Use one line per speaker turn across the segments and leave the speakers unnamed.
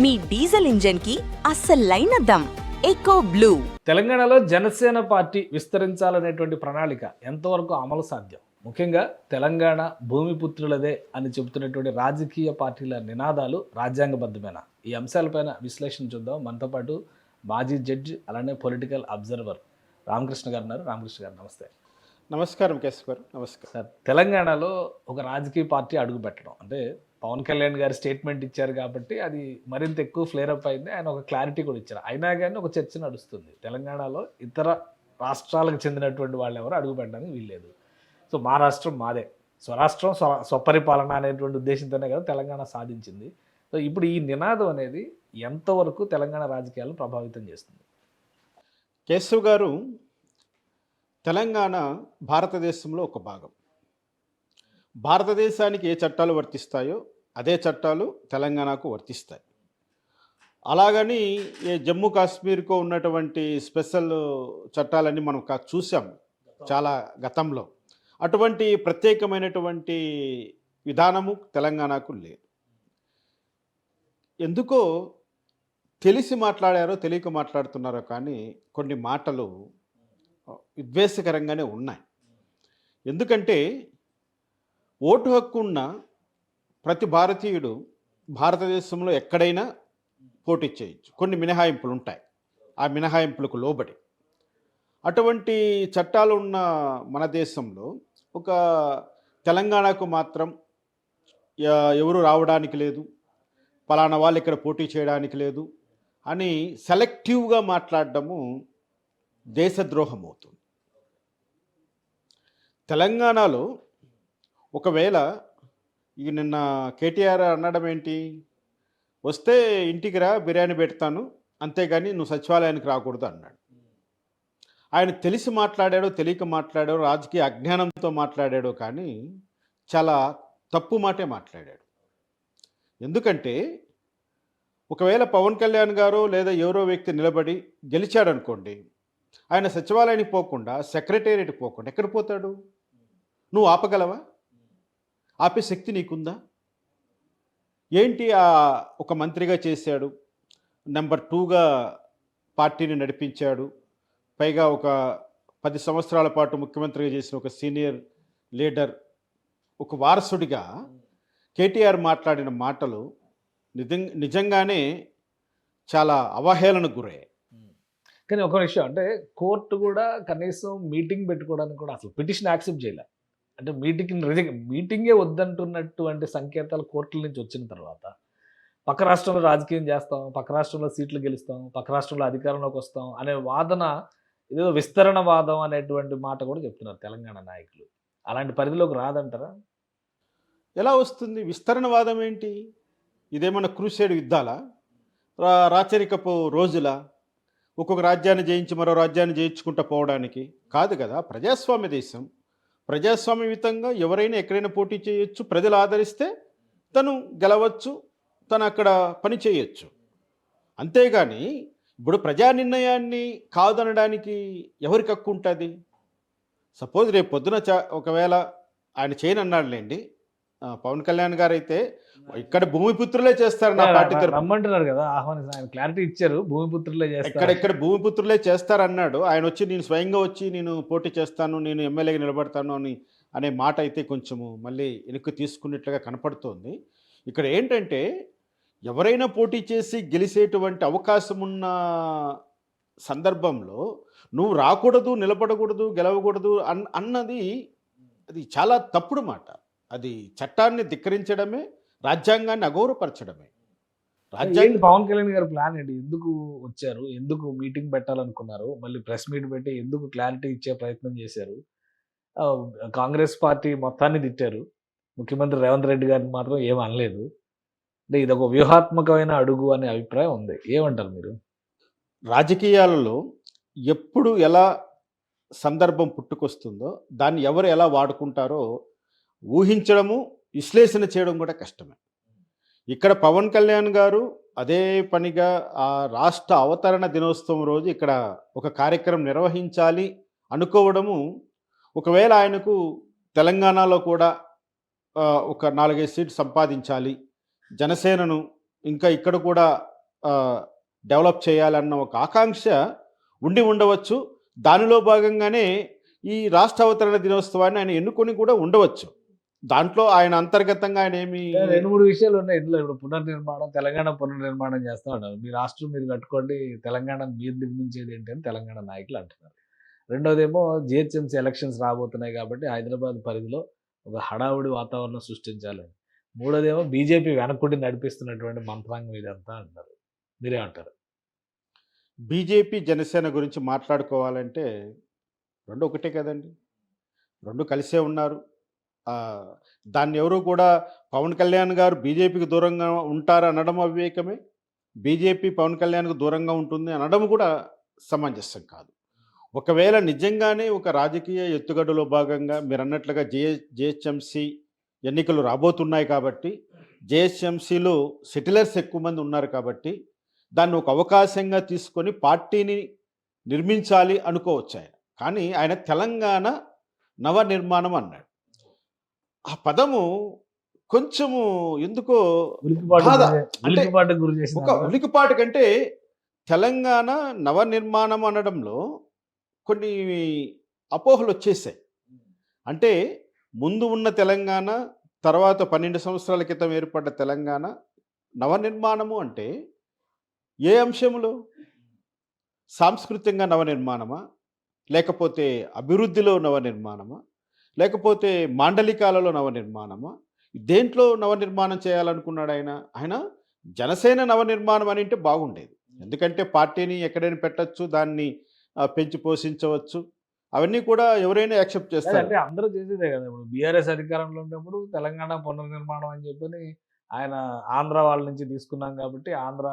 మీ diesel engine కి అస్సలైన dum echo blue.
తెలంగాణలో Janasena party విస్తరించాలనేటువంటి ప్రణాళిక ఎంతవరకు అమలు సాధ్యం? ముఖ్యంగా తెలంగాణ భూమిపుత్రులదే అని చెబుతున్నటువంటి రాజకీయ పార్టీల నినాదాలు రాజ్యాంగబద్ధమైన ఈ అంశాలపైన విశ్లేషణ చూద్దాం. మనతో పాటు మాజీ జడ్జి అలానే పొలిటికల్ అబ్జర్వర్ రామకృష్ణ గారు ఉన్నారు. రామకృష్ణ గారు నమస్తే.
నమస్కారం కేశవ్ గారు. నమస్కారం
సార్, తెలంగాణలో ఒక రాజకీయ పార్టీ అడుగు పెట్టడం అంటే పవన్ కళ్యాణ్ గారు స్టేట్మెంట్ ఇచ్చారు కాబట్టి అది మరింత ఎక్కువ ఫ్లేర్ అప్ అయింది. ఆయన ఒక క్లారిటీ కూడా ఇచ్చారు. అయినా కానీ ఒక చర్చ నడుస్తుంది, తెలంగాణలో ఇతర రాష్ట్రాలకు చెందినటువంటి వాళ్ళు ఎవరు అడుగు పెట్టడానికి వీల్లేదు. సో మా రాష్ట్రం మాదే, స్వరాష్ట్రం స్వపరిపాలన అనేటువంటి ఉద్దేశంతోనే కదా తెలంగాణ సాధించింది. సో ఇప్పుడు ఈ నినాదం అనేది ఎంతవరకు తెలంగాణ రాజకీయాలను ప్రభావితం చేస్తుంది?
కేశవ్ గారు, తెలంగాణ భారతదేశంలో ఒక భాగం. భారతదేశానికి ఏ చట్టాలు వర్తిస్తాయో అదే చట్టాలు తెలంగాణకు వర్తిస్తాయి. అలాగని ఏ జమ్మూ కాశ్మీర్కు ఉన్నటువంటి స్పెషల్ చట్టాలన్నీ మనం చూసాం చాలా గతంలో. అటువంటి ప్రత్యేకమైనటువంటి విధానము తెలంగాణకు లేదు. ఎందుకో తెలిసి మాట్లాడారో తెలియక మాట్లాడుతున్నారో కానీ కొన్ని మాటలు విద్వేషకరంగానే ఉన్నాయి. ఎందుకంటే ఓటు హక్కు ఉన్న ప్రతి భారతీయుడు భారతదేశంలో ఎక్కడైనా పోటీ చేయొచ్చు. కొన్ని మినహాయింపులు ఉంటాయి, ఆ మినహాయింపులకు లోబడి. అటువంటి చట్టాలు ఉన్న మన దేశంలో ఒక తెలంగాణకు మాత్రం ఎవరు రావడానికి లేదు, పలానా వాళ్ళు ఇక్కడ పోటీ చేయడానికి లేదు అని సెలెక్టివ్గా మాట్లాడడము దేశద్రోహం అవుతుంది. తెలంగాణలో ఒకవేళ ఇక నిన్న కేటీఆర్ అనడం ఏంటి, వస్తే ఇంటికి రా బిర్యానీ పెడతాను అంతేగాని నువ్వు సచివాలయానికి రాకూడదు అన్నాడు. ఆయన తెలిసి మాట్లాడాడో తెలియక మాట్లాడాడో రాజకీయ అజ్ఞానంతో మాట్లాడాడో కానీ చాలా తప్పు మాటే మాట్లాడాడు. ఎందుకంటే ఒకవేళ పవన్ కళ్యాణ్ గారు లేదా ఎవరో వ్యక్తి నిలబడి గెలిచాడనుకోండి, ఆయన సచివాలయానికి పోకుండా సెక్రటేరియట్కి పోకుండా ఎక్కడ పోతాడు? నువ్వు ఆపగలవా? ఆపే శక్తి నీకుందా? ఏంటి ఒక మంత్రిగా చేశాడు, నెంబర్ 2గా పార్టీని నడిపించాడు, పైగా ఒక 10 సంవత్సరాల పాటు ముఖ్యమంత్రిగా చేసిన ఒక సీనియర్ లీడర్, ఒక వారసుడిగా కేటీఆర్ మాట్లాడిన మాటలు నిజంగానే చాలా అవహేళనకు గురయ్యాయి.
కానీ ఒక విషయం అంటే కోర్టు కూడా కనీసం మీటింగ్ పెట్టుకోవడానికి కూడా అసలు పిటిషన్ యాక్సెప్ట్ చేయలే. అంటే మీటింగే వద్దంటున్నటువంటి సంకేతాలు కోర్టుల నుంచి వచ్చిన తర్వాత పక్క రాష్ట్రంలో రాజకీయం చేస్తాం, పక్క రాష్ట్రంలో సీట్లు గెలుస్తాం, పక్క రాష్ట్రంలో అధికారంలోకి వస్తాం అనే వాదన, ఏదో విస్తరణ వాదం అనేటువంటి మాట కూడా చెప్తున్నారు తెలంగాణ నాయకులు. అలాంటి పరిధిలోకి రాదంటారా?
ఎలా వస్తుంది విస్తరణవాదం? ఏంటి ఇదేమన్నా క్రూసేడ్ యుద్ధాలా, రాచరికపు రోజులా, ఒక్కొక్క రాజ్యాన్ని జయించి మరో రాజ్యాన్ని జయించుకుంటూ పోవడానికి కాదు కదా. ప్రజాస్వామ్య దేశం, ప్రజాస్వామ్యయుతంగా ఎవరైనా ఎక్కడైనా పోటీ చేయొచ్చు, ప్రజలు ఆదరిస్తే తను గెలవచ్చు, తను అక్కడ పని చేయొచ్చు. అంతేగాని ఇప్పుడు ప్రజా నిర్ణయాన్ని కాదనడానికి ఎవరికి హక్కు ఉంటుంది? సపోజ్ రేపు పొద్దున ఒకవేళ ఆయన చేయనన్నాడులేండి, పవన్ కళ్యాణ్ గారు అయితే ఇక్కడ భూమిపుత్రులే చేస్తారు నా పార్టీ
రమ్మంటున్నారు కదా, ఆయన క్లారిటీ ఇచ్చారు, భూమిపుత్రులే చేస్తారు,
ఇక్కడ భూమిపుత్రులే చేస్తారన్నాడు. ఆయన వచ్చి నేను స్వయంగా వచ్చి నేను పోటీ చేస్తాను, నేను ఎమ్మెల్యేగా నిలబడతాను అనే మాట అయితే కొంచెము మళ్ళీ వెనక్కి తీసుకున్నట్లుగా కనపడుతోంది. ఇక్కడ ఏంటంటే ఎవరైనా పోటీ చేసి గెలిచేటువంటి అవకాశం ఉన్న సందర్భంలో నువ్వు రాకూడదు, నిలబడకూడదు, గెలవకూడదు అన్నది అది చాలా తప్పుడు మాట. అది చట్టాన్ని ధిక్కరించడమే, రాజ్యాంగాన్ని అగౌరవపరచడమే.
పవన్ కళ్యాణ్ గారు ప్లాన్ ఏంటి? ఎందుకు వచ్చారు? ఎందుకు మీటింగ్ పెట్టాలనుకున్నారు? మళ్ళీ ప్రెస్ మీట్ పెట్టి ఎందుకు క్లారిటీ ఇచ్చే ప్రయత్నం చేశారు? కాంగ్రెస్ పార్టీ మొత్తాన్ని తిట్టారు, ముఖ్యమంత్రి రేవంత్ రెడ్డి గారిని మాత్రం ఏం అనలేదు. అంటే ఇది ఒక వ్యూహాత్మకమైన అడుగు అనే అభిప్రాయం ఉంది. ఏమంటారు మీరు?
రాజకీయాలలో ఎప్పుడు ఎలా సందర్భం పుట్టుకొస్తుందో దాన్ని ఎవరు ఎలా వాడుకుంటారో ఊహించడము, విశ్లేషణ చేయడం కూడా కష్టమే. ఇక్కడ పవన్ కళ్యాణ్ గారు అదే పనిగా ఆ రాష్ట్ర అవతరణ దినోత్సవం రోజు ఇక్కడ ఒక కార్యక్రమం నిర్వహించాలి అనుకోవడము, ఒకవేళ ఆయనకు తెలంగాణలో కూడా ఒక 4-5 సీట్లు సంపాదించాలి, జనసేనను ఇంకా ఇక్కడ కూడా డెవలప్ చేయాలన్న ఒక ఆకాంక్ష ఉండి ఉండవచ్చు. దానిలో భాగంగానే ఈ రాష్ట్ర అవతరణ దినోత్సవాన్ని ఆయన ఎన్నుకొని కూడా ఉండవచ్చు. దాంట్లో ఆయన అంతర్గతంగా ఆయన ఏమి
2, 3 విషయాలు ఉన్నాయి ఇందులో. ఇప్పుడు పునర్నిర్మాణం, తెలంగాణ పునర్నిర్మాణం చేస్తా ఉన్నారు. మీ రాష్ట్రం మీరు కట్టుకోండి, తెలంగాణను మీరు నిర్మించేది ఏంటి అని తెలంగాణ నాయకులు అంటున్నారు. రెండోదేమో జిహెచ్ఎంసీ ఎలక్షన్స్ రాబోతున్నాయి కాబట్టి హైదరాబాద్ పరిధిలో ఒక హడావుడి వాతావరణం సృష్టించాలని. మూడోదేమో బీజేపీ వెనక్కుండి నడిపిస్తున్నటువంటి మంత్రాంగం ఇదంతా అంటారు. మీరేమంటారు?
బీజేపీ, జనసేన గురించి మాట్లాడుకోవాలంటే 2 ఒకటే కదండీ! 2 కలిసే ఉన్నారు. ఆహ్, దాన్ని ఎవరు కూడా పవన్ కళ్యాణ్ గారు బీజేపీకి దూరంగా ఉంటారు అనడం అవివేకమే. బీజేపీ పవన్ కళ్యాణ్‌కు దూరంగా ఉంటుంది అనడం కూడా సమంజసం కాదు. ఒకవేళ నిజంగానే ఒక రాజకీయ ఎత్తుగడలో భాగంగా మీరన్నట్లుగా జీహెచ్ఎంసీ ఎన్నికలు రాబోతున్నాయి కాబట్టి, జీహెచ్ఎంసీలో సెటిలర్స్ ఎక్కువ మంది ఉన్నారు కాబట్టి, దాన్ని ఒక అవకాశంగా తీసుకొని పార్టీని నిర్మించాలి అనుకోవచ్చు ఆయన. కానీ ఆయన తెలంగాణ నవనిర్మాణం అన్నాడు. ఆ పదము కొంచెము ఎందుకో
ఉలికిపాటు
బాధ.
గురి-
అంటే
ఉలికిపాటుకు గురి
ఒక
చేసిన
ఉలికిపాటు కంటే తెలంగాణ నవనిర్మాణం అనడంలో కొన్ని అపోహలు వచ్చేసాయి. అంటే ముందు ఉన్న తెలంగాణ, తర్వాత 12 సంవత్సరాల క్రితం ఏర్పడ్డ తెలంగాణ నవనిర్మాణము అంటే ఏ అంశంలో? సాంస్కృతికంగా నవనిర్మాణమా? లేకపోతే అభివృద్ధిలో నవనిర్మాణమా? లేకపోతే మాండలికాలలో నవనిర్మాణమా? దేంట్లో నవనిర్మాణం చేయాలనుకున్నాడు ఆయన? ఆయన జనసేన నవనిర్మాణం అని అంటే బాగుండేది. ఎందుకంటే పార్టీని ఎక్కడైనా పెట్టొచ్చు, దాన్ని పెంచి పోషించవచ్చు. అవన్నీ కూడా ఎవరైనా యాక్సెప్ట్ చేస్తారు.
అంటే అందరూ చేసేదే కదా. ఇప్పుడు బీఆర్ఎస్ అధికారంలో ఉన్నప్పుడు తెలంగాణ పునర్నిర్మాణం అని చెప్పని ఆయన ఆంధ్ర వాళ్ళ నుంచి తీసుకున్నాం కాబట్టి ఆంధ్ర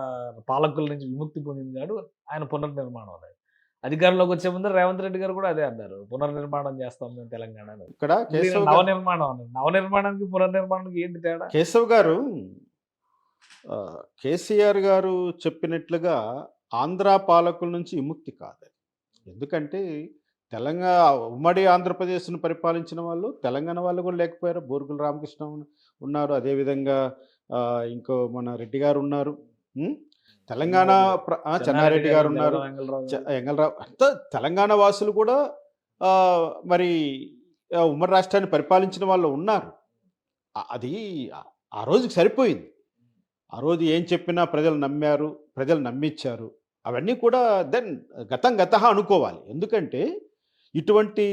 పాలకుల నుంచి విముక్తి పొందింది కాదు ఆయన పునర్నిర్మాణం అనేది. అధికారంలోకి వచ్చే ముందు రేవంత్ రెడ్డి గారు కూడా అదే అన్నారు, పునర్నిర్మాణం చేస్తాం మేము తెలంగాణ అనేది.
ఇక్కడ
ఇది
కేశవ్ గారు
నవనిర్మాణం అన్నారు. నవనిర్మాణానికి పునర్నిర్మాణానికి ఏంటి తేడా?
కేశవ్ గారు కేసీఆర్ గారు చెప్పినట్లుగా ఆంధ్ర పాలకుల నుంచి విముక్తి కాదు. ఎందుకంటే ఉమ్మడి ఆంధ్రప్రదేశ్ను పరిపాలించిన వాళ్ళు తెలంగాణ వాళ్ళు కూడా లేకపోయారు. బూరుగుల రామకృష్ణ ఉన్నారు. అదేవిధంగా ఇంకో మన రెడ్డి గారు ఉన్నారు. తెలంగాణ చెన్నారెడ్డి గారు ఉన్నారు. ఎంగళరావు అంతా తెలంగాణ వాసులు కూడా మరి ఉమ్మడి రాష్ట్రాన్ని పరిపాలించిన వాళ్ళు ఉన్నారు. అది ఆ రోజుకి సరిపోయింది. ఆ రోజు ఏం చెప్పినా ప్రజలు నమ్మారు, ప్రజలు నమ్మించారు. అవన్నీ కూడా గతం గతహ అనుకోవాలి. ఎందుకంటే ఇటువంటి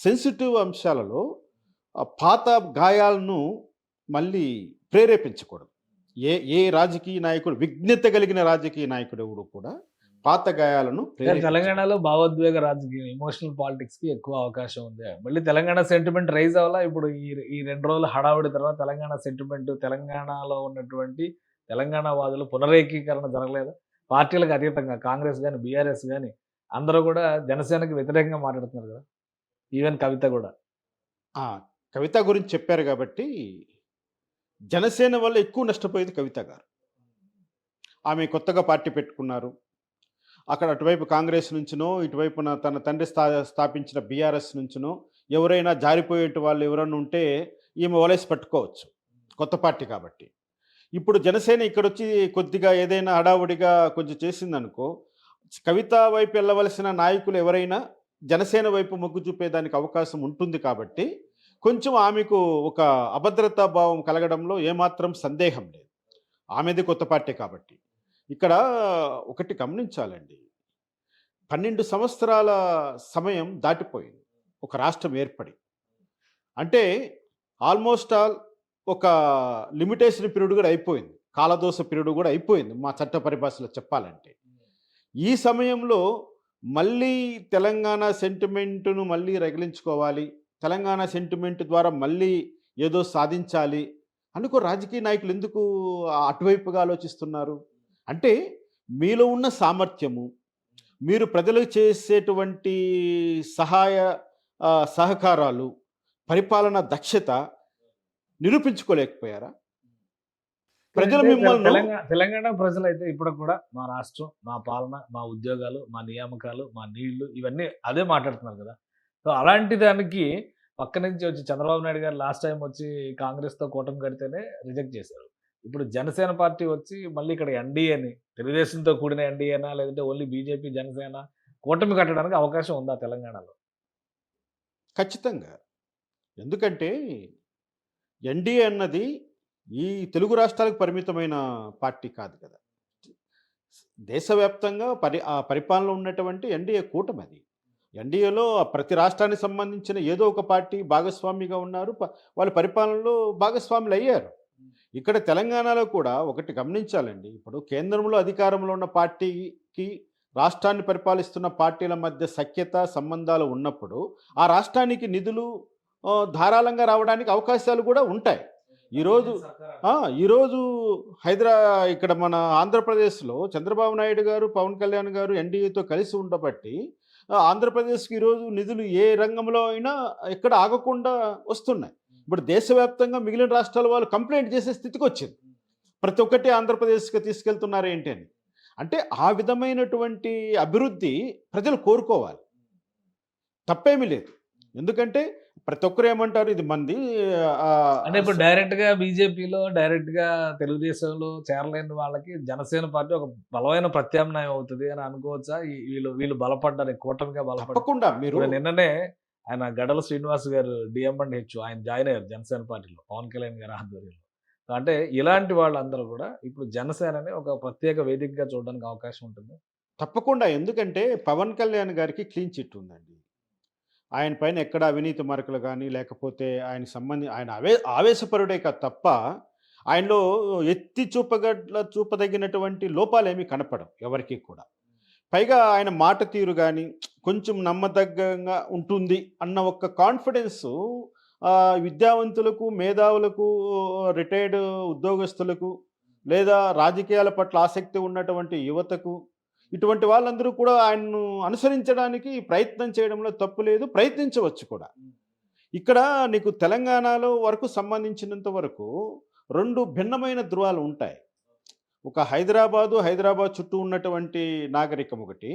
సెన్సిటివ్ అంశాలలో పాత గాయాలను మళ్ళీ ప్రేరేపించకూడదు. ఏ రాజకీయ నాయకుడు, విజ్ఞత కలిగిన రాజకీయ నాయకుడు ఎవడు కూడా పాత గాయాలను
తెలంగాణలో భావోద్వేగ రాజకీయం, ఎమోషనల్ పాలిటిక్స్ కి ఎక్కువ అవకాశం ఉంది. మళ్ళీ తెలంగాణ సెంటిమెంట్ రైజ్ అవ్వాలా. ఇప్పుడు ఈ 2 రోజులు హడావుడి తర్వాత తెలంగాణ సెంటిమెంట్, తెలంగాణలో ఉన్నటువంటి తెలంగాణ వాదులు పునరేకీకరణ జరగలేదు. పార్టీలకు అతీతంగా కాంగ్రెస్ కానీ బీఆర్ఎస్ కానీ అందరూ కూడా జనసేనకి వ్యతిరేకంగా మాట్లాడుతున్నారు కదా. ఈవెన్ కవిత కూడా.
కవిత గురించి చెప్పారు కాబట్టి జనసేన వల్ల ఎక్కువ నష్టపోయేది కవిత గారు. ఆమె కొత్తగా పార్టీ పెట్టుకున్నారు. అక్కడ అటువైపు కాంగ్రెస్ నుంచినో, ఇటువైపున తన తండ్రి స్థాపించిన బీఆర్ఎస్ నుంచినో ఎవరైనా జారిపోయేటి వాళ్ళు ఎవరైనా ఉంటే ఈమె వలేసి పట్టుకోవచ్చు, కొత్త పార్టీ కాబట్టి. ఇప్పుడు జనసేన ఇక్కడొచ్చి కొద్దిగా ఏదైనా హడావుడిగా కొంచెం చేసిందనుకో, కవిత వైపు వెళ్ళవలసిన నాయకులు ఎవరైనా జనసేన వైపు మొగ్గు చూపేదానికి అవకాశం ఉంటుంది కాబట్టి కొంచెం ఆమెకు ఒక అభద్రతా భావం కలగడంలో ఏమాత్రం సందేహం లేదు. ఆమెది కొత్త పార్టీ కాబట్టి. ఇక్కడ ఒకటి గమనించాలండి, 12 సంవత్సరాల సమయం దాటిపోయింది ఒక రాష్ట్రం ఏర్పడి. అంటే ఆల్మోస్ట్ ఆల్ ఒక లిమిటేషన్ పీరియడ్ కూడా అయిపోయింది, కాలదోష పీరియడ్ కూడా అయిపోయింది మా చట్ట పరిభాషలో చెప్పాలంటే. ఈ సమయంలో మళ్ళీ తెలంగాణ సెంటిమెంటును మళ్ళీ రగిలించుకోవాలి, తెలంగాణ సెంటిమెంట్ ద్వారా మళ్ళీ ఏదో సాధించాలి అనుకో రాజకీయ నాయకులు ఎందుకు అటువైపుగా ఆలోచిస్తున్నారు? అంటే మీలో ఉన్న సామర్థ్యము, మీరు ప్రజలకు చేసేటువంటి సహకారాలు, పరిపాలన దక్షత నిరూపించుకోలేకపోయారా? ప్రజలు మిమ్మల్ని
తెలంగాణ ప్రజలు అయితే ఇప్పుడు కూడా మా రాష్ట్రం, మా పాలన, మా ఉద్యోగాలు, మా నియామకాలు, మా నీళ్లు ఇవన్నీ అదే మాట్లాడుతున్నారు కదా. సో అలాంటి దానికి పక్క నుంచి వచ్చి చంద్రబాబు నాయుడు గారు లాస్ట్ టైం వచ్చి కాంగ్రెస్తో కూటమి కడితేనే రిజెక్ట్ చేశారు. ఇప్పుడు జనసేన పార్టీ వచ్చి మళ్ళీ ఇక్కడ ఎన్డీఏని తెలుగుదేశంతో కూడిన ఎన్డీఏనా లేదంటే ఓన్లీ బీజేపీ జనసేన కూటమి కట్టడానికి అవకాశం ఉందా తెలంగాణలో?
ఖచ్చితంగా. ఎందుకంటే ఎన్డీఏ అన్నది ఈ తెలుగు రాష్ట్రాలకు పరిమితమైన పార్టీ కాదు కదా. దేశవ్యాప్తంగా పరిపాలన ఉన్నటువంటి ఎన్డీఏ కూటమి అది. ఎన్డీఏలో ప్రతి రాష్ట్రానికి సంబంధించిన ఏదో ఒక పార్టీ భాగస్వామిగా ఉన్నారు. వాళ్ళ పరిపాలనలో భాగస్వాములయ్యారు. ఇక్కడ తెలంగాణలో కూడా ఒకటి గమనించాలండి. ఇప్పుడు కేంద్రంలో అధికారంలో ఉన్న పార్టీకి రాష్ట్రాన్ని పరిపాలిస్తున్న పార్టీల మధ్య సఖ్యత, సంబంధాలు ఉన్నప్పుడు ఆ రాష్ట్రానికి నిధులు ధారాళంగా రావడానికి అవకాశాలు కూడా ఉంటాయి. ఈరోజు ఈరోజు ఇక్కడ మన ఆంధ్రప్రదేశ్లో చంద్రబాబు నాయుడు గారు, పవన్ కళ్యాణ్ గారు ఎన్డీఏతో కలిసి ఉండబట్టి ఆంధ్రప్రదేశ్కి ఈరోజు నిధులు ఏ రంగంలో అయినా ఎక్కడ ఆగకుండా వస్తున్నాయి. ఇప్పుడు దేశవ్యాప్తంగా మిగిలిన రాష్ట్రాల వాళ్ళు కంప్లైంట్ చేసే స్థితికి వచ్చింది. ప్రతి ఒక్కటి ఆంధ్రప్రదేశ్కి తీసుకెళ్తున్నారు ఏంటి అని. అంటే ఆ విధమైనటువంటి అభివృద్ధి ప్రజలు కోరుకోవాలి. తప్పేమీ లేదు. ఎందుకంటే ప్రతి ఒక్కరు ఏమంటారు, ఇది మంది
అంటే ఇప్పుడు డైరెక్ట్ గా బీజేపీలో డైరెక్ట్ గా తెలుగుదేశంలో చేరలేని వాళ్ళకి జనసేన పార్టీ ఒక బలమైన ప్రత్యామ్నాయం అవుతుంది అని అనుకోవచ్చా? వీళ్ళు బలపడ్డారు, కూటమిగా బలపడ్డారు.
తప్పకుండా. మీరు
నిన్ననే ఆయన గడల శ్రీనివాస్ గారు డిఎం&హెచ్ ఆయన జాయిన్ అయ్యారు జనసేన పార్టీలో పవన్ కళ్యాణ్ గారి ఆధ్వర్యంలో. అంటే ఇలాంటి వాళ్ళందరూ కూడా ఇప్పుడు జనసేనని ఒక ప్రత్యేక వేదికగా చూడడానికి అవకాశం ఉంటుంది.
తప్పకుండా. ఎందుకంటే పవన్ కళ్యాణ్ గారికి క్లీన్ చిట్ ఉందండి. ఆయన పైన ఎక్కడ అవినీతి మరకలు కానీ లేకపోతే ఆయన ఆవేశపరుడే కాదు తప్ప ఆయనలో ఎత్తి చూపదగినటువంటి లోపాలేమీ కనపడవు ఎవరికి కూడా. పైగా ఆయన మాట తీరు కానీ కొంచెం నమ్మదగ్గంగా ఉంటుంది అన్న ఒక కాన్ఫిడెన్సు విద్యావంతులకు, మేధావులకు, రిటైర్డ్ ఉద్యోగస్తులకు లేదా రాజకీయాల పట్ల ఆసక్తి ఉన్నటువంటి యువతకు, ఇటువంటి వాళ్ళందరూ కూడా ఆయన్ను అనుసరించడానికి ప్రయత్నం చేయడంలో తప్పు లేదు, ప్రయత్నించవచ్చు కూడా. ఇక్కడ నీకు తెలంగాణలో వరకు సంబంధించినంత వరకు 2 భిన్నమైన ధృవాలు ఉంటాయి. ఒక హైదరాబాద్ చుట్టూ ఉన్నటువంటి నాగరికం ఒకటి,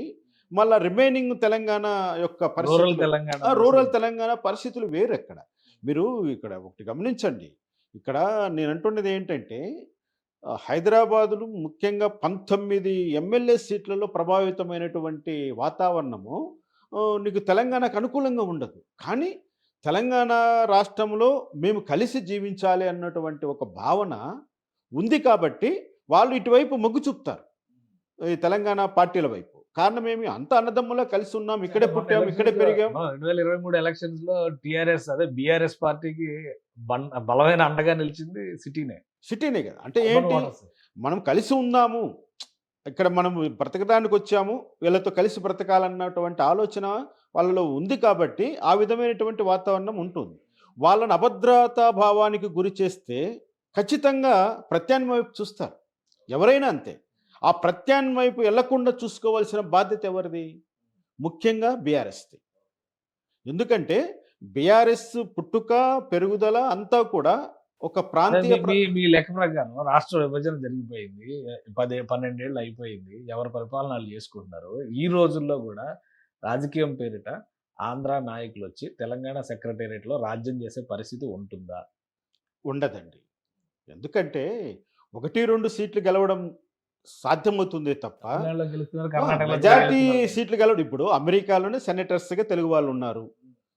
మళ్ళా రిమైనింగ్ తెలంగాణ యొక్క పరిస్థితులు, రూరల్ తెలంగాణ పరిస్థితులు వేరు. ఎక్కడ మీరు ఇక్కడ ఒకటి గమనించండి. ఇక్కడ నేను అంటున్నది ఏంటంటే హైదరాబాదులో ముఖ్యంగా 19 ఎమ్మెల్యే సీట్లలో ప్రభావితమైనటువంటి వాతావరణము నీకు తెలంగాణకు అనుకూలంగా ఉండదు. కానీ తెలంగాణ రాష్ట్రంలో మేము కలిసి జీవించాలి అన్నటువంటి ఒక భావన ఉంది కాబట్టి వాళ్ళు ఇటువైపు మొగ్గు చూపుతారు, ఈ తెలంగాణ పార్టీల వైపు. కారణం ఏమి, అంత అన్నదమ్ములా కలిసి ఉన్నాం, ఇక్కడే పుట్టాం, ఇక్కడే పెరిగాం.
2023 ఎలక్షన్స్ లో టీఆర్ఎస్ బీఆర్ఎస్ పార్టీకి బలమైన అండగా నిలిచింది సిటీనే కదా. అంటే ఏంటి, మనం కలిసి ఉన్నాము, ఇక్కడ మనం బ్రతకడానికి వచ్చాము, వీళ్ళతో కలిసి బ్రతకాలన్నటువంటి ఆలోచన వాళ్ళలో ఉంది కాబట్టి ఆ విధమైనటువంటి వాతావరణం ఉంటుంది. వాళ్ళని అభద్రతా భావానికి గురి చేస్తే ఖచ్చితంగా ప్రత్యామ్నాయం వైపు చూస్తారు. ఎవరైనా అంతే. ఆ ప్రత్యామ్నాయం వైపు వెళ్లకుండా చూసుకోవాల్సిన బాధ్యత ఎవరిది? ముఖ్యంగా బీఆర్ఎస్ది. ఎందుకంటే బీఆర్ఎస్ పుట్టుక, పెరుగుదల అంతా కూడా ఒక ప్రాంతీయ మీ లెక్క ప్రకారం రాష్ట్ర విభజన జరిగిపోయింది, 12 ఏళ్ళు అయిపోయింది, ఎవరి పరిపాలన వాళ్ళు చేసుకుంటున్నారు. ఈ రోజుల్లో కూడా రాజకీయం పేరిట ఆంధ్ర నాయకులు వచ్చి తెలంగాణ సెక్రటేరియట్ లో రాజ్యం చేసే పరిస్థితి ఉంటుందా?
ఉండదండి. ఎందుకంటే 1-2 సీట్లు గెలవడం సాధ్యమవుతుంది తప్ప మెజారిటీ సీట్లు గెలవడం. ఇప్పుడు అమెరికాలోనే సెనేటర్స్గా తెలుగు వాళ్ళు ఉన్నారు,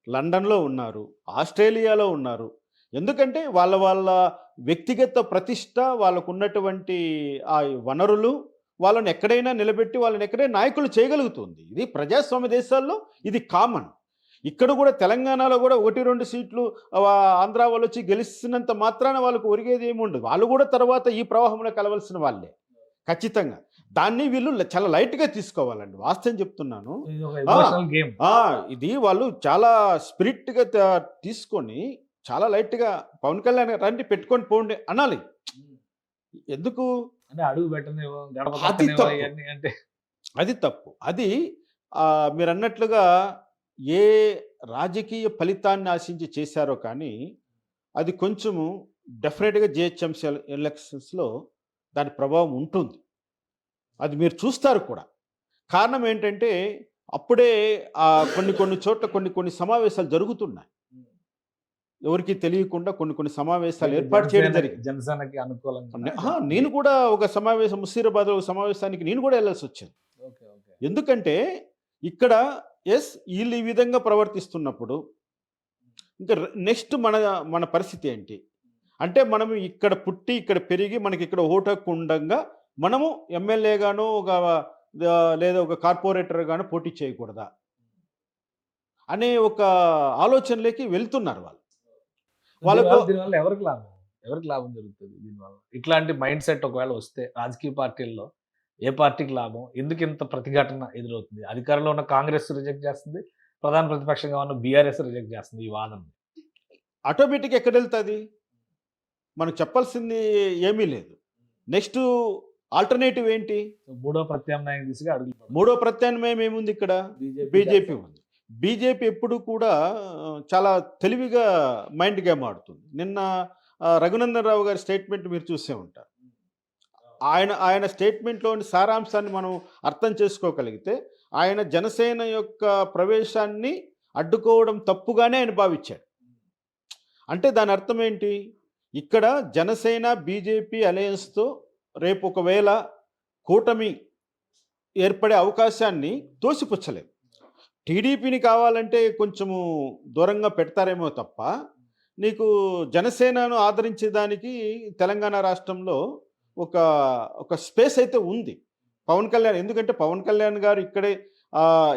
లండన్లో ఉన్నారు, ఆస్ట్రేలియాలో ఉన్నారు. ఎందుకంటే వాళ్ళ వ్యక్తిగత ప్రతిష్ట, వాళ్ళకు ఉన్నటువంటి ఆ వనరులు వాళ్ళని ఎక్కడైనా నిలబెట్టి వాళ్ళని ఎక్కడైనా నాయకులు చేయగలుగుతుంది. ఇది ప్రజాస్వామ్య దేశాల్లో ఇది కామన్. ఇక్కడ కూడా తెలంగాణలో కూడా 1-2 సీట్లు ఆంధ్ర వాళ్ళు వచ్చి గెలిచినంత మాత్రాన వాళ్ళకు ఒరిగేది ఏమి ఉండదు. వాళ్ళు కూడా తర్వాత ఈ ప్రవాహంలో కలవలసిన వాళ్ళే ఖచ్చితంగా. దాన్ని వీళ్ళు చాలా లైట్గా తీసుకోవాలండి, వాస్తవం చెప్తున్నాను. ఇది వాళ్ళు చాలా స్పిరిట్గా తీసుకొని చాలా లైట్గా పవన్ కళ్యాణ్ రండి పెట్టుకొని పోండి అనాలి. ఎందుకు
అడుగు
అది తప్పు. అది మీరు అన్నట్లుగా ఏ రాజకీయ ఫలితాన్ని ఆశించి చేశారో కానీ అది కొంచెము డెఫినెట్గా జిహెచ్ఎంసీ ఎలక్షన్స్లో దాని ప్రభావం ఉంటుంది. అది మీరు చూస్తారు కూడా. కారణం ఏంటంటే అప్పుడే కొన్ని చోట్ల కొన్ని సమావేశాలు జరుగుతున్నాయి. ఎవరికి తెలియకుండా కొన్ని సమావేశాలు ఏర్పాటు చేయడం జరిగింది.
జనసేనకి అనుకూలంగా
నేను కూడా ఒక సమావేశం ముస్తీరాబాద్లో ఒక సమావేశానికి నేను కూడా వెళ్ళాల్సి వచ్చింది.
ఓకే ఓకే
ఎందుకంటే ఇక్కడ వీళ్ళు ఈ విధంగా ప్రవర్తిస్తున్నప్పుడు ఇంకా నెక్స్ట్ మన మన పరిస్థితి ఏంటి అంటే, మనం ఇక్కడ పుట్టి ఇక్కడ పెరిగి మనకి ఇక్కడ ఓటు హక్కు ఉండంగా మనము ఎమ్మెల్యేగానో లేదా ఒక కార్పొరేటర్ గానో పోటీ చేయకూడదా అనే ఒక ఆలోచనలోకి వెళ్తున్నారు వాళ్ళు. వాళ్ళకు
దీనివల్ల ఎవరికి లాభం జరుగుతుంది దీనివల్ల? ఇట్లాంటి మైండ్ సెట్ ఒకవేళ వస్తే రాజకీయ పార్టీల్లో ఏ పార్టీకి లాభం? ఎందుకు ఇంత ప్రతిఘటన ఎదురవుతుంది? అధికారంలో ఉన్న కాంగ్రెస్ రిజెక్ట్ చేస్తుంది, ప్రధాన ప్రతిపక్షంగా ఉన్న బీఆర్ఎస్ రిజెక్ట్ చేస్తుంది ఈ వాదన.
ఆటోమేటిక్ ఎక్కడ వెళ్తుంది? మనకు చెప్పాల్సింది ఏమీ లేదు. నెక్స్ట్ ఆల్టర్నేటివ్ ఏంటి?
మూడో ప్రత్యామ్నాయం దిశగా అడుగులు.
మూడో ప్రత్యామ్నాయం ఏముంది ఇక్కడ? బీజేపీ ఉంది. బీజేపీ ఎప్పుడు కూడా చాలా తెలివిగా మైండ్ గేమ్ ఆడుతుంది. నిన్న రఘునందన్ రావు గారి స్టేట్మెంట్ మీరు చూసే ఉంటారు. ఆయన స్టేట్మెంట్లోని సారాంశాన్ని మనం అర్థం చేసుకోగలిగితే, ఆయన జనసేన యొక్క ప్రవేశాన్ని అడ్డుకోవడం తప్పుగానే ఆయన భావించాడు. అంటే దాని అర్థం ఏంటి? ఇక్కడ జనసేన బీజేపీ అలయన్స్తో రేపు ఒకవేళ కూటమి ఏర్పడే అవకాశాన్ని తోసిపుచ్చలేము. టీడీపీని కావాలంటే కొంచెము దూరంగా పెడతారేమో తప్ప, నీకు జనసేనను ఆదరించేదానికి తెలంగాణ రాష్ట్రంలో ఒక స్పేస్ అయితే ఉంది. పవన్ కళ్యాణ్, ఎందుకంటే పవన్ కళ్యాణ్ గారు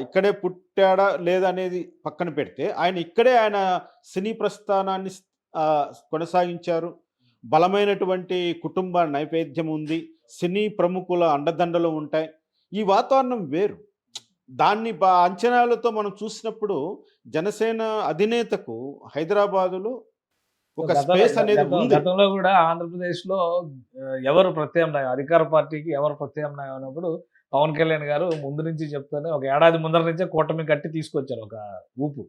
ఇక్కడే పుట్టాడా లేదా అనేది పక్కన పెడితే, ఆయన సినీ ప్రస్థానాన్ని కొనసాగించారు. బలమైనటువంటి కుటుంబ నైవేద్యం ఉంది, సినీ ప్రముఖుల అండదండలు ఉంటాయి. ఈ వాతావరణం వేరు. దాన్ని అంచనాలతో మనం చూసినప్పుడు జనసేన అధినేతకు హైదరాబాదులో ఒక స్పేస్ అనేది ఉంది.
గతంలో కూడా ఆంధ్రప్రదేశ్ లో ఎవరు ప్రత్యామ్నాయం, అధికార పార్టీకి ఎవరు ప్రత్యామ్నాయం అన్నప్పుడు పవన్ కళ్యాణ్ గారు ముందు నుంచి చెప్తూనే ఒక ఏడాది ముందర నుంచే కూటమి కట్టి తీసుకొచ్చారు ఒక ఊపు.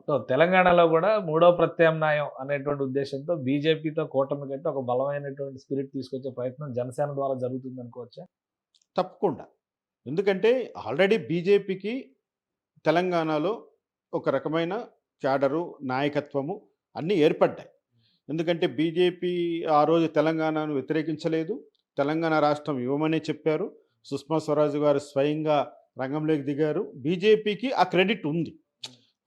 సో తెలంగాణలో కూడా మూడో ప్రత్యామ్నాయం అనేటువంటి ఉద్దేశంతో బీజేపీతో కూటమి కట్టి ఒక బలమైనటువంటి స్పిరిట్ తీసుకొచ్చే ప్రయత్నం జనసేన ద్వారా జరుగుతుంది అనుకోవచ్చా?
తప్పకుండా. ఎందుకంటే ఆల్రెడీ బీజేపీకి తెలంగాణలో ఒక రకమైన క్యాడరు, నాయకత్వము అన్నీ ఏర్పడ్డాయి. ఎందుకంటే బీజేపీ ఆ రోజు తెలంగాణను వ్యతిరేకించలేదు, తెలంగాణ రాష్ట్రం ఇవ్వమనే చెప్పారు. సుష్మా స్వరాజ్ గారు స్వయంగా రంగంలోకి దిగారు. బీజేపీకి ఆ క్రెడిట్ ఉంది.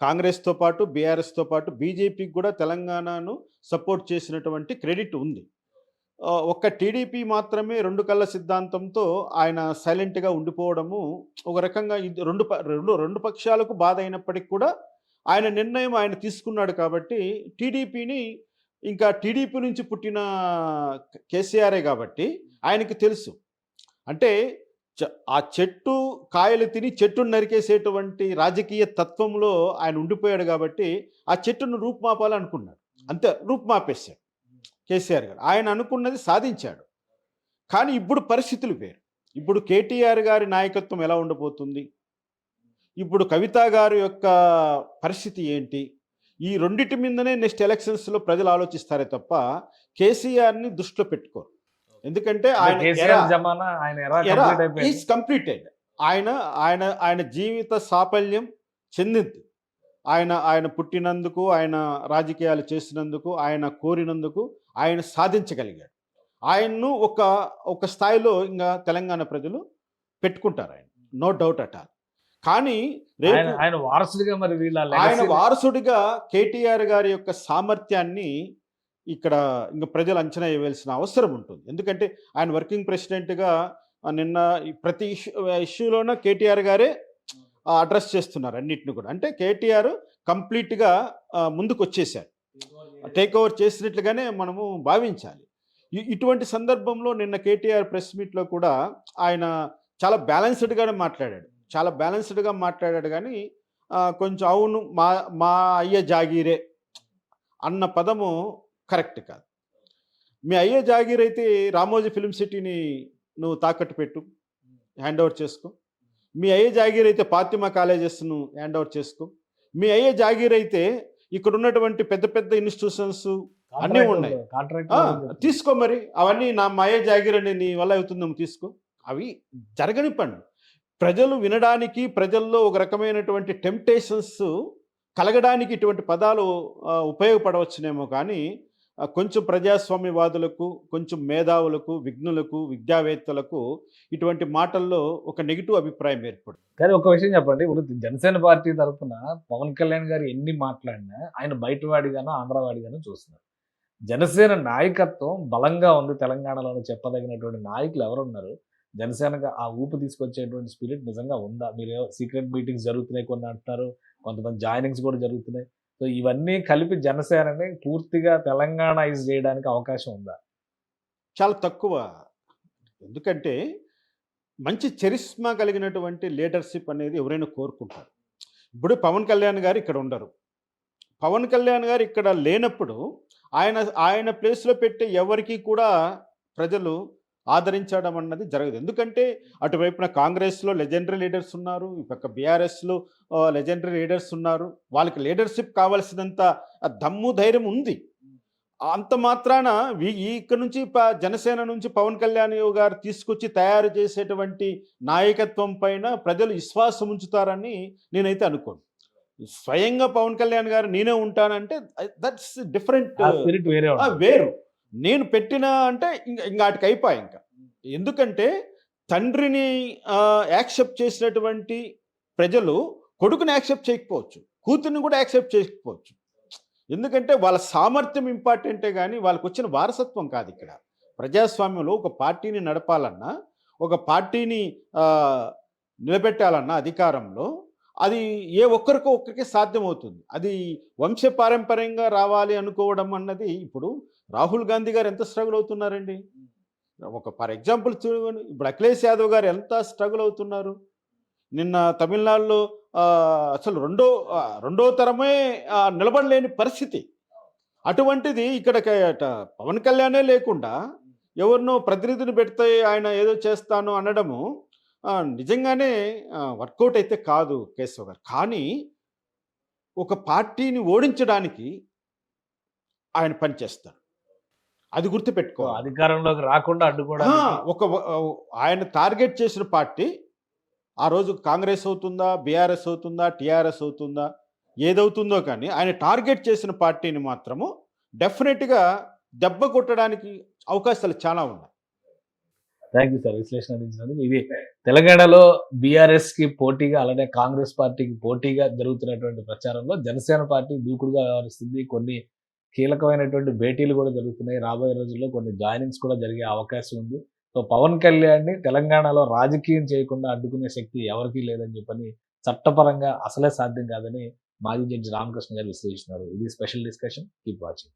కాంగ్రెస్తో పాటు బీఆర్ఎస్తో పాటు బీజేపీకి కూడా తెలంగాణను సపోర్ట్ చేసినటువంటి క్రెడిట్ ఉంది. ఒక్క టీడీపీ మాత్రమే రెండు కళ్ళ సిద్ధాంతంతో ఆయన సైలెంట్గా ఉండిపోవడము ఒక రకంగా రెండు పక్షాలకు బాధ అయినప్పటికీ కూడా ఆయన నిర్ణయం ఆయన తీసుకున్నాడు. కాబట్టి టీడీపీ నుంచి పుట్టిన కేసీఆరే కాబట్టి ఆయనకి తెలుసు. అంటే ఆ చెట్టు కాయలు తిని చెట్టును నరికేసేటువంటి రాజకీయ తత్వంలో ఆయన ఉండిపోయాడు. కాబట్టి ఆ చెట్టును రూపుమాపాలనుకున్నాడు, అంతే రూపుమాపేశాడు కేసీఆర్ గారు. ఆయన అనుకున్నది సాధించాడు. కానీ ఇప్పుడు పరిస్థితులు వేరు. ఇప్పుడు కేటీఆర్ గారి నాయకత్వం ఎలా ఉండబోతుంది, ఇప్పుడు కవిత గారి యొక్క పరిస్థితి ఏంటి, ఈ రెండింటి మీదనే నెక్స్ట్ ఎలక్షన్స్లో ప్రజలు ఆలోచిస్తారే తప్ప కేసీఆర్ని దృష్టిలో పెట్టుకోరు. ఎందుకంటే కంప్లీటెడ్. ఆయన జీవిత సాఫల్యం చెందింది. ఆయన పుట్టినందుకు, ఆయన రాజకీయాలు చేసినందుకు, ఆయన కోరినందుకు ఆయన సాధించగలిగాడు. ఆయన్ను ఒక స్థాయిలో ఇంకా తెలంగాణ ప్రజలు పెట్టుకుంటారు, ఆయన నో డౌట్ అట్ ఆల్. కానీ ఆయన వారసుడిగా కేటీఆర్ గారి యొక్క సామర్థ్యాన్ని ఇక్కడ ఇంకా ప్రజలు అంచనా వేయాల్సిన అవసరం ఉంటుంది. ఎందుకంటే ఆయన వర్కింగ్ ప్రెసిడెంట్గా నిన్న ప్రతి ఇష్యూలోనూ కేటీఆర్ గారే అడ్రస్ చేస్తున్నారు అన్నిటిని కూడా. అంటే కేటీఆర్ కంప్లీట్గా ముందుకు వచ్చేసారు, టేక్ ఓవర్ చేసినట్లుగానే మనము భావించాలి. ఇటువంటి సందర్భంలో నిన్న కేటీఆర్ ప్రెస్ మీట్లో కూడా ఆయన చాలా బ్యాలెన్స్డ్గానే మాట్లాడాడు. కానీ కొంచెం అవును మా అయ్య జాగీరే అన్న పదము కరెక్ట్ కాదు. మీ అయ్యే జాగీర్ అయితే రామోజీ ఫిల్మ్ సిటీని నువ్వు తాకట్టు పెట్టు, హ్యాండ్ ఓవర్ చేసుకో. మీ అయ్యే జాగీర్ అయితే ఫాతిమా కాలేజెస్ను హ్యాండ్ ఓవర్ చేసుకో. మీ అయ్యే జాగీర్ అయితే ఇక్కడ ఉన్నటువంటి పెద్ద పెద్ద ఇన్స్టిట్యూషన్స్ అన్నీ ఉన్నాయి, తీసుకో. మరి అవన్నీ మా అయ్యే జాగీర్ అని నీ వల్ల అవుతుందేమో తీసుకో. అవి జరగని పని. ప్రజలు వినడానికి, ప్రజల్లో ఒక రకమైనటువంటి టెంప్టేషన్స్ కలగడానికి ఇటువంటి పదాలు ఉపయోగపడవచ్చునేమో కానీ కొంచెం ప్రజాస్వామ్యవాదులకు, కొంచెం మేధావులకు, విఘ్నులకు, విద్యావేత్తలకు ఇటువంటి మాటల్లో ఒక నెగెటివ్ అభిప్రాయం ఏర్పడుతుంది.
కానీ ఒక విషయం చెప్పండి, ఇప్పుడు జనసేన పార్టీ తరఫున పవన్ కళ్యాణ్ గారు ఎన్ని మాట్లాడినా ఆయన బయటవాడిగానో ఆంధ్రవాడిగానో చూస్తున్నారు. జనసేన నాయకత్వం బలంగా ఉంది తెలంగాణలో చెప్పదగినటువంటి నాయకులు ఎవరున్నారు? జనసేనకు ఆ ఊపు తీసుకొచ్చేటువంటి స్పిరిట్ నిజంగా ఉందా? మీరు సీక్రెట్ మీటింగ్స్ జరుగుతున్నాయి కొన్ని అంటున్నారు, కొంతమంది జాయినింగ్స్ కూడా జరుగుతున్నాయి. సో ఇవన్నీ కలిపి జనసేనని పూర్తిగా తెలంగాణైజ్ చేయడానికి అవకాశం ఉందా?
చాలా తక్కువ. ఎందుకంటే మంచి చరిష్మా కలిగినటువంటి లీడర్‌షిప్ అనేది ఎవరైనా కోరుకుంటారు. ఇప్పుడు పవన్ కళ్యాణ్ గారు ఇక్కడ ఉండరు. పవన్ కళ్యాణ్ గారు ఇక్కడ లేనప్పుడు ఆయన ఆయన ప్లేస్‌లో పెట్టే ఎవరికీ కూడా ప్రజలు ఆదరించడం అన్నది జరగదు. ఎందుకంటే అటువైపున కాంగ్రెస్‌లో లెజెండరీ లీడర్స్ ఉన్నారు. ఈ పక్క బీఆర్ఎస్‌లో లెజెండరీ లీడర్స్ ఉన్నారు. వాళ్ళకి లీడర్‌షిప్ కావాల్సినంత దమ్ము, ధైర్యం ఉంది. అంత మాత్రాన ఇక్కడ నుంచి జనసేన నుంచి పవన్ కళ్యాణ్ గారు తీసుకొచ్చి తయారు చేసేటువంటి నాయకత్వం పైన ప్రజలు విశ్వాసం ఉంచుతారని నేనైతే అనుకోను. స్వయంగా పవన్ కళ్యాణ్ గారు నేనే ఉంటానంటే దట్స్ డిఫరెంట్.
ఆ స్పిరిట్ వేరే ఉంటుంది.
వేరు. నేను పెట్టిన అంటే ఇంకాటికి అయిపోయా ఇంకా. ఎందుకంటే తండ్రిని యాక్సెప్ట్ చేసినటువంటి ప్రజలు కొడుకుని యాక్సెప్ట్ చేయకపోవచ్చు. కూతుర్ని కూడా యాక్సెప్ట్ చేయకపోవచ్చు. ఎందుకంటే వాళ్ళ సామర్థ్యం ఇంపార్టెంటే గానీ వాళ్ళకొచ్చిన వారసత్వం కాదు ఇక్కడ. ప్రజాస్వామ్యంలో ఒక పార్టీని నడపాలన్నా, ఒక పార్టీని నిలబెట్టాలన్నా అధికారంలో అది ఏ ఒక్కరికే సాధ్యమవుతుంది. అది వంశపారంపర్యంగా రావాలి అనుకోవడం అన్నది ఇప్పుడు రాహుల్ గాంధీ గారు ఎంత స్ట్రగుల్ అవుతున్నారండి. ఒక ఫర్ ఎగ్జాంపుల్ చూడండి, ఇప్పుడు అఖిలేష్ యాదవ్ గారు ఎంత స్ట్రగుల్ అవుతున్నారు. నిన్న తమిళనాడులో అసలు రెండో తరమే నిలబడలేని పరిస్థితి. అటువంటిది ఇక్కడ పవన్ కళ్యాణే లేకుండా ఎవరినో ప్రతినిధిని పెడితే ఆయన ఏదో చేస్తాను అనడము నిజంగానే వర్కౌట్ అయితే కాదు కేశవ్ గారు. కానీ ఒక పార్టీని ఓడించడానికి ఆయన పనిచేస్తారు. అది గుర్తుపెట్టుకోవాలి.
అధికారంలోకి రాకుండా అడ్డుకోవడానికి
ఆయన టార్గెట్ చేసిన పార్టీ ఆ రోజు కాంగ్రెస్ అవుతుందా, బీఆర్ఎస్ అవుతుందా, టీఆర్ఎస్ అవుతుందా, ఏదవుతుందో కానీ ఆయన టార్గెట్ చేసిన పార్టీని మాత్రము డెఫినెట్గా దెబ్బ కొట్టడానికి అవకాశాలు చాలా ఉన్నాయి.
థ్యాంక్ యూ సార్ విశ్లేషణ అందించినందుకు. ఇది తెలంగాణలో బీఆర్ఎస్ కి పోటీగా అలానే కాంగ్రెస్ పార్టీకి పోటీగా జరుగుతున్నటువంటి ప్రచారంలో జనసేన పార్టీ దూకుడుగా వ్యవహరిస్తుంది. కొన్ని కీలకమైనటువంటి భేటీలు కూడా జరుగుతున్నాయి. రాబోయే రోజుల్లో కొన్ని జాయినింగ్స్ కూడా జరిగే అవకాశం ఉంది. సో పవన్ కళ్యాణ్ని తెలంగాణలో రాజకీయం చేయకుండా అడ్డుకునే శక్తి ఎవరికీ లేదని చెప్పని చట్టపరంగా అసలే సాధ్యం కాదని మాజీ జడ్జి రామకృష్ణ గారు విశ్లేషిస్తున్నారు. ఇది స్పెషల్ డిస్కషన్. Keep watching.